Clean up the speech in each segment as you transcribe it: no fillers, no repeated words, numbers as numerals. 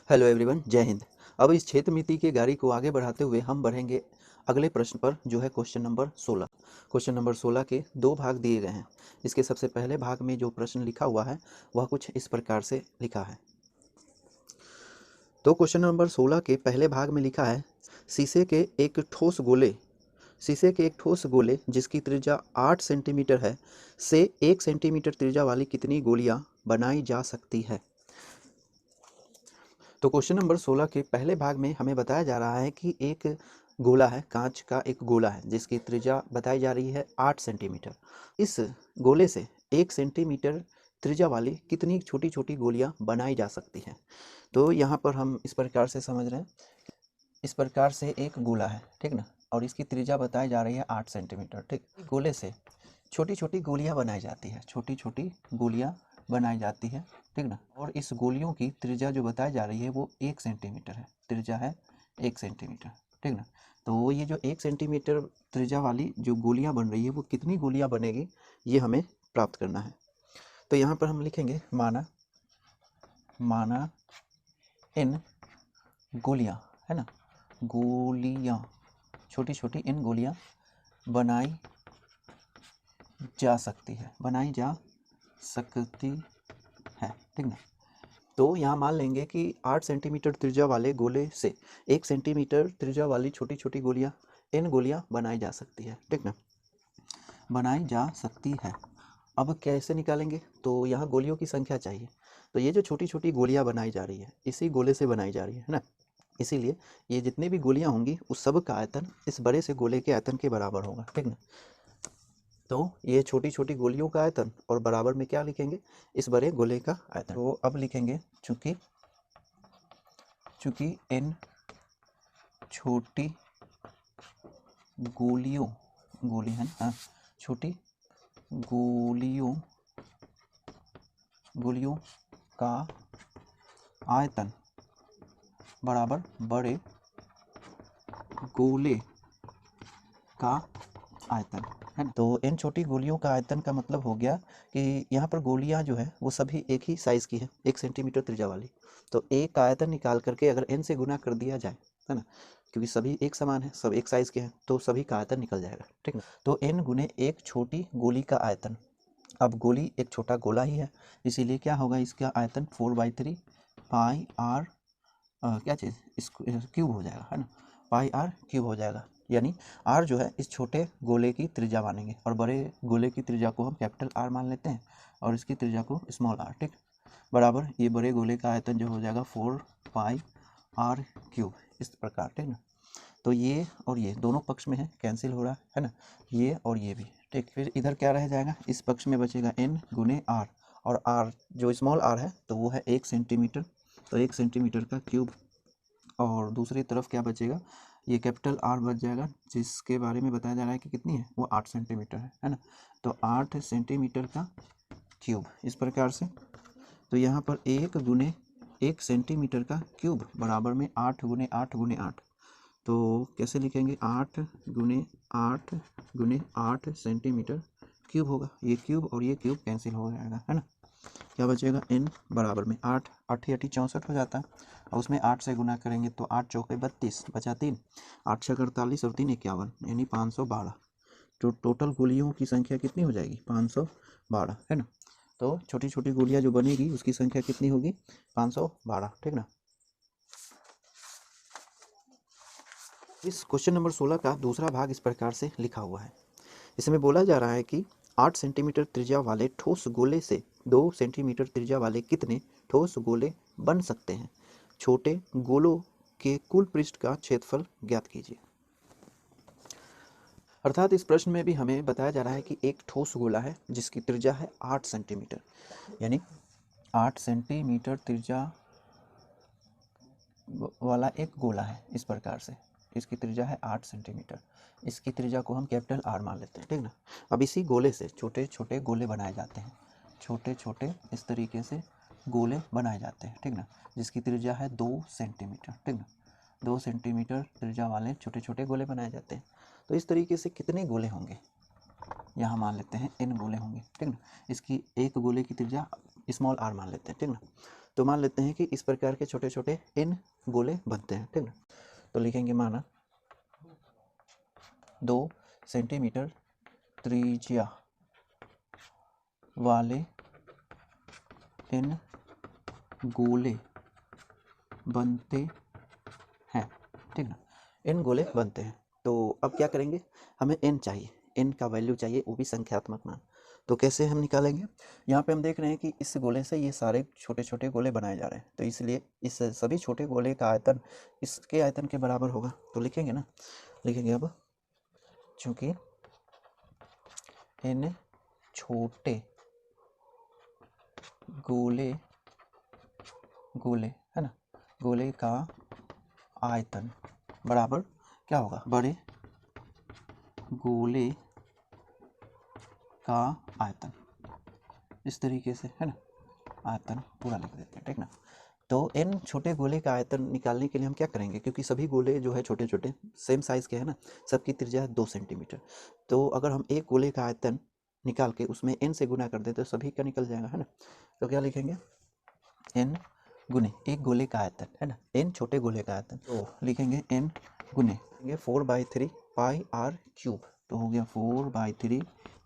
Hello everyone, जय हिंद। अब इस क्षेत्र मिति की गाड़ी को आगे बढ़ाते हुए हम बढ़ेंगे अगले प्रश्न पर, जो है क्वेश्चन नंबर 16। क्वेश्चन नंबर 16 के दो भाग दिए गए हैं। इसके सबसे पहले भाग में जो प्रश्न लिखा हुआ है वह कुछ इस प्रकार से लिखा है। तो क्वेश्चन नंबर 16 के पहले भाग में लिखा है, शीशे के एक ठोस गोले जिसकी त्रिज्या 8 सेंटीमीटर है से 1 सेंटीमीटर त्रिज्या वाली कितनी गोलियां बनाई जा सकती है। तो क्वेश्चन नंबर 16 के पहले भाग में हमें बताया जा रहा है कि एक गोला है, कांच का एक गोला है जिसकी त्रिज्या बताई जा रही है 8 सेंटीमीटर। इस गोले से 1 सेंटीमीटर त्रिज्या वाली कितनी छोटी छोटी गोलियां बनाई जा सकती हैं। तो यहाँ पर हम इस प्रकार से समझ रहे हैं, इस प्रकार से एक गोला है, ठीक ना, और इसकी त्रिज्या बताई जा रही है 8 सेंटीमीटर। ठीक, गोले से छोटी छोटी गोलियां बनाई जाती है, छोटी छोटी गोलियां बनाई जाती है, ठीक ना। और इस गोलियों की त्रिज्या जो बताई जा रही है वो 1 सेंटीमीटर है, त्रिज्या है 1 सेंटीमीटर, ठीक ना। तो ये जो 1 सेंटीमीटर त्रिज्या वाली जो गोलियां बन रही है वो कितनी गोलियां बनेगी, ये हमें प्राप्त करना है। तो यहाँ पर हम लिखेंगे माना इन गोलियां, है ना, गोलियां, छोटी छोटी इन गोलियां बनाई जा सकती है, ठीक ना। तो यहाँ मान लेंगे कि 8 सेंटीमीटर त्रिज्या वाले गोले से 1 सेंटीमीटर त्रिज्या वाली छोटी छोटी गोलियां, इन गोलियां बनाई जा सकती है, ठीक ना, बनाई जा सकती है। अब कैसे निकालेंगे, तो यहाँ गोलियों की संख्या चाहिए। तो ये जो छोटी छोटी गोलियां बनाई जा रही है इसी गोले से बनाई जा रही है ना, इसीलिए ये जितनी भी गोलियां होंगी उस सब का आयतन इस बड़े से गोले के आयतन के बराबर होगा, ठीक ना। तो ये छोटी छोटी गोलियों का आयतन और बराबर में क्या लिखेंगे, इस बड़े गोले का आयतन। तो अब लिखेंगे चूंकि इन छोटी गोली है ना, छोटी गोलियों का आयतन बराबर बड़े गोले का आयतन, है ना। तो इन छोटी गोलियों का आयतन का मतलब हो गया कि यहाँ पर गोलियाँ जो है वो सभी एक ही साइज़ की है, 1 सेंटीमीटर त्रिज्या वाली। तो एक का आयतन निकाल करके अगर n से गुना कर दिया जाए, है ना, क्योंकि सभी एक समान है, सब एक साइज़ के हैं, तो सभी का आयतन निकल जाएगा, ठीक ना। तो n गुने एक छोटी गोली का आयतन। अब गोली एक छोटा गोला ही है, इसीलिए क्या होगा, इसका आयतन 4/3 पाई आर क्या चीज़, इस क्यूब हो जाएगा, है ना, पाई आर क्यूब हो जाएगा। यानी आर जो है इस छोटे गोले की त्रिज्या मानेंगे और बड़े गोले की त्रिज्या को हम कैपिटल आर मान लेते हैं और इसकी त्रिज्या को स्मॉल आर, ठीक, बराबर ये बड़े गोले का आयतन जो हो जाएगा 4 पाई आर क्यूब, इस प्रकार, ठीक ना। तो ये और ये दोनों पक्ष में है, कैंसिल हो रहा है ना, ये और ये भी, ठीक। फिर इधर क्या रह जाएगा, इस पक्ष में बचेगा n गुने आर, और आर जो स्मॉल आर है तो वो है 1 सेंटीमीटर, तो 1 सेंटीमीटर का क्यूब। और दूसरी तरफ क्या बचेगा, ये कैपिटल आर बच जाएगा, जिसके बारे में बताया जा रहा है कि कितनी है, वो 8 सेंटीमीटर है ना। तो 8 सेंटीमीटर का क्यूब, इस प्रकार से। तो यहाँ पर 1 गुने 1 सेंटीमीटर का क्यूब बराबर में 8 गुने 8 गुने 8। तो कैसे लिखेंगे, 8 गुने 8 सेंटीमीटर क्यूब होगा, ये क्यूब और ये क्यूब कैंसिल हो जाएगा, है ना। क्या बचेगा, n बराबर में 8, 8 8 64 हो जाता है, और उसमें 8 से गुना करेंगे तो 8 चौके 32 बचा 3, 8 6 48 और 3 51, यानी 512। तो टोटल गोलियों की संख्या कितनी हो जाएगी, 512, है ना। तो छोटी छोटी गोलियां जो बनेगी उसकी संख्या कितनी होगी, 512, ठीक ना। इस क्वेश्चन नंबर 16 का दूसरा भाग इस प्रकार से लिखा हुआ है। इसमें बोला जा रहा है कि 8 सेंटीमीटर त्रिज्या वाले ठोस गोले से 2 सेंटीमीटर त्रिज्या वाले कितने ठोस गोले बन सकते हैं। छोटे गोलों के कुल पृष्ठ का क्षेत्रफल ज्ञात कीजिए। अर्थात इस प्रश्न में भी हमें बताया जा रहा है कि एक ठोस गोला है जिसकी त्रिज्या है 8 सेंटीमीटर, यानी 8 सेंटीमीटर त्रिज्या वाला एक गोला है, इस प्रकार से। इसकी त्रिज्या है 8 सेंटीमीटर, इसकी त्रिज्या को हम कैपिटल आर मान लेते हैं, ठीक ना। अब इसी गोले से छोटे छोटे गोले बनाए जाते हैं, छोटे छोटे इस तरीके से गोले बनाए जाते हैं, ठीक ना, जिसकी त्रिज्या है 2 सेंटीमीटर, ठीक ना। 2 सेंटीमीटर त्रिज्या वाले छोटे छोटे गोले बनाए जाते हैं। तो इस तरीके से कितने गोले होंगे, यहाँ मान लेते हैं n गोले होंगे, ठीक ना। इसकी एक गोले की त्रिज्या स्मॉल आर मान लेते हैं, ठीक ना। तो मान लेते हैं कि इस प्रकार के छोटे छोटे n गोले बनते हैं, ठीक ना। तो लिखेंगे माना 2 सेंटीमीटर त्रिज्या वाले n गोले बनते हैं, ठीक ना। n गोले बनते हैं। तो अब क्या करेंगे, हमें n चाहिए, n का वैल्यू चाहिए, वो भी संख्यात्मक मान। तो कैसे हम निकालेंगे, यहाँ पे हम देख रहे हैं कि इस गोले से ये सारे छोटे छोटे गोले बनाए जा रहे हैं, तो इसलिए इस सभी छोटे गोले का आयतन इसके आयतन के बराबर होगा। तो लिखेंगे ना, लिखेंगे अब चूंकि n छोटे गोले है ना, गोले का आयतन बराबर क्या होगा, बड़े गोले का आयतन। इस तरीके से है ना, आयतन पूरा लिख देते हैं, ठीक ना। तो n छोटे गोले का आयतन निकालने के लिए हम क्या करेंगे, क्योंकि सभी गोले जो है छोटे छोटे सेम साइज़ के है ना, सबकी त्रिज्या 2 सेंटीमीटर। तो अगर हम एक गोले का आयतन निकाल के उसमें n से गुना कर दें तो सभी का निकल जाएगा, है ना। तो क्या लिखेंगे, n गुने एक गोले का आयतन, है ना, n छोटे गोले का आयतन। तो लिखेंगे n गुने 4/3 पाई आर क्यूब। तो हो गया 4/3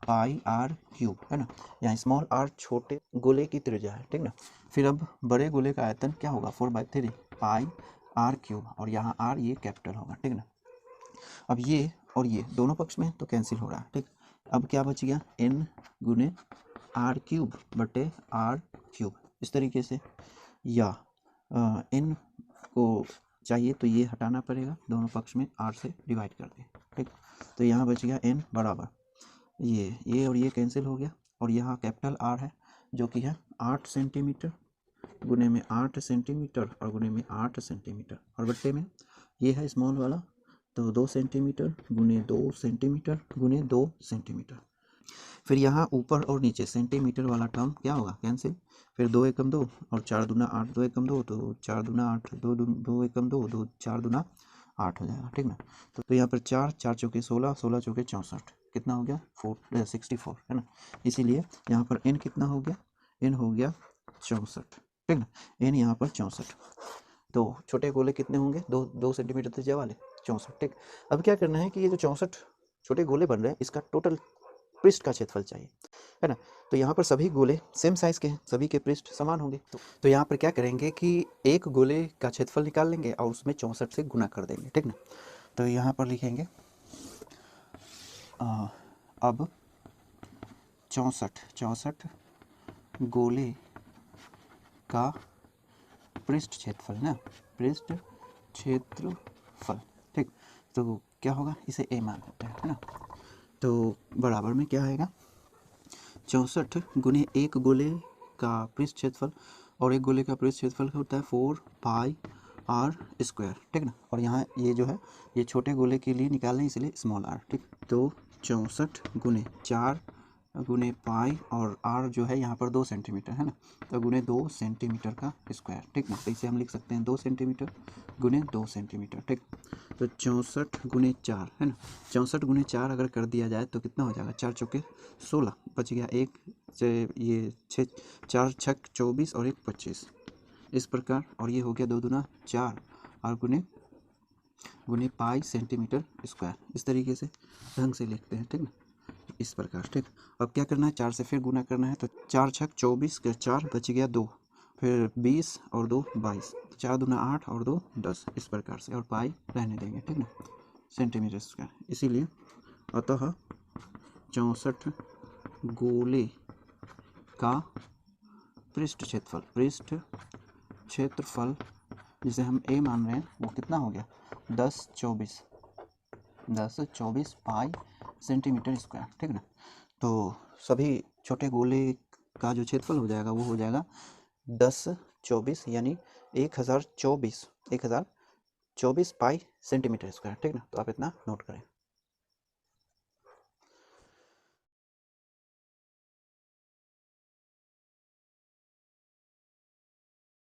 पाई आर क्यूब, है ना। यहाँ स्मॉल आर छोटे गोले की त्रिज्या है, ठीक ना। फिर अब बड़े गोले का आयतन क्या होगा, 4/3 पाई आर क्यूब, और यहाँ आर ये कैपिटल होगा, ठीक ना। अब ये और ये दोनों पक्ष में तो कैंसिल हो रहा है, ठीक। अब क्या बच गया, n गुने आर क्यूब बटे आर क्यूब, इस तरीके से। या n को चाहिए तो ये हटाना पड़ेगा, दोनों पक्ष में r से डिवाइड कर दें, ठीक। तो यहाँ बच गया n बराबर ये और ये कैंसिल हो गया, और यहाँ कैपिटल R है जो कि है 8 सेंटीमीटर गुने में 8 सेंटीमीटर और गुने में 8 सेंटीमीटर, और बट्टे में ये है स्मॉल वाला, तो 2 सेंटीमीटर गुने 2 सेंटीमीटर गुने 2 सेंटीमीटर। फिर यहाँ ऊपर और नीचे सेंटीमीटर वाला टर्म क्या होगा, कैंसिल। फिर 2 एकम 2 और 4 दूना 8, 2 एकम 2 तो 4 दूना 8, 2 एकम 2 2 4 दूना 8 हो जाएगा, ठीक ना। तो यहाँ पर 4 4 चौके 16, 16 चौके 64, कितना हो गया 64, है ना। इसीलिए यहाँ पर n कितना हो गया, n हो गया 64, ठीक ना। n यहाँ पर 64। तो छोटे गोले कितने होंगे, 2 सेंटीमीटर त्रिज्या वाले 64, ठीक। अब क्या करना है कि ये जो 64 छोटे गोले बन रहे हैं इसका टोटल पृष्ठ का क्षेत्रफल चाहिए, है ना। तो यहाँ पर सभी गोले सेम साइज़ के हैं, सभी के पृष्ठ समान होंगे। तो यहाँ पर क्या करेंगे कि एक गोले का क्षेत्रफल निकाल लेंगे और उसमें 64 से गुना कर देंगे, ठीक ना। तो यहाँ पर लिखेंगे अब 64 गोले का पृष्ठ क्षेत्रफल ना, पृष्ठ क्षेत्रफल, ठीक। तो क्या होगा, इसे a मान लेते हैं, है ना। तो बराबर में क्या आएगा, 64 गुने एक गोले का पृष्ठ क्षेत्रफल, और एक गोले का पृष्ठ क्षेत्रफल होता है 4 पाई आर स्क्वायर, ठीक ना। और यहाँ ये जो है ये छोटे गोले के लिए निकालना है, इसलिए स्मॉल आर, ठीक। तो 64 गुने 4 गुने पाई और आर जो है यहाँ पर 2 सेंटीमीटर, है ना। तो गुने 2 सेंटीमीटर का स्क्वायर, ठीक ना। तो इसे हम लिख सकते हैं 2 सेंटीमीटर गुने 2 सेंटीमीटर, ठीक। तो 64 गुने 4, है ना। 64 गुने 4 अगर कर दिया जाए तो कितना हो जाएगा, 4 चौके 16, बच गया एक से ये 6, 4 छक 24 और 1 25, इस प्रकार। और ये हो गया 2 दूना 4 और गुने पाई सेंटीमीटर स्क्वायर, इस तरीके से ढंग से लिखते हैं, ठीक ना, इस प्रकार, ठीक। अब क्या करना है, 4 से फिर गुना करना है, तो 4 छक 24 के 4 बच गया 2, फिर 20 और 2 22, 4 दूना 8 और 2 10, इस प्रकार से, और पाई रहने देंगे, ठीक ना, सेंटीमीटर स्क्वायर। इसीलिए अतः 64 गोले का पृष्ठ क्षेत्रफल जिसे हम a मान रहे हैं वो कितना हो गया, 10 24 पाई सेंटीमीटर स्क्वायर, ठीक ना। तो सभी छोटे गोले का जो क्षेत्रफल हो जाएगा वो हो जाएगा 10 24 यानी 1024 पाई सेंटीमीटर स्क्वायर, ठीक ना। तो आप इतना नोट करें।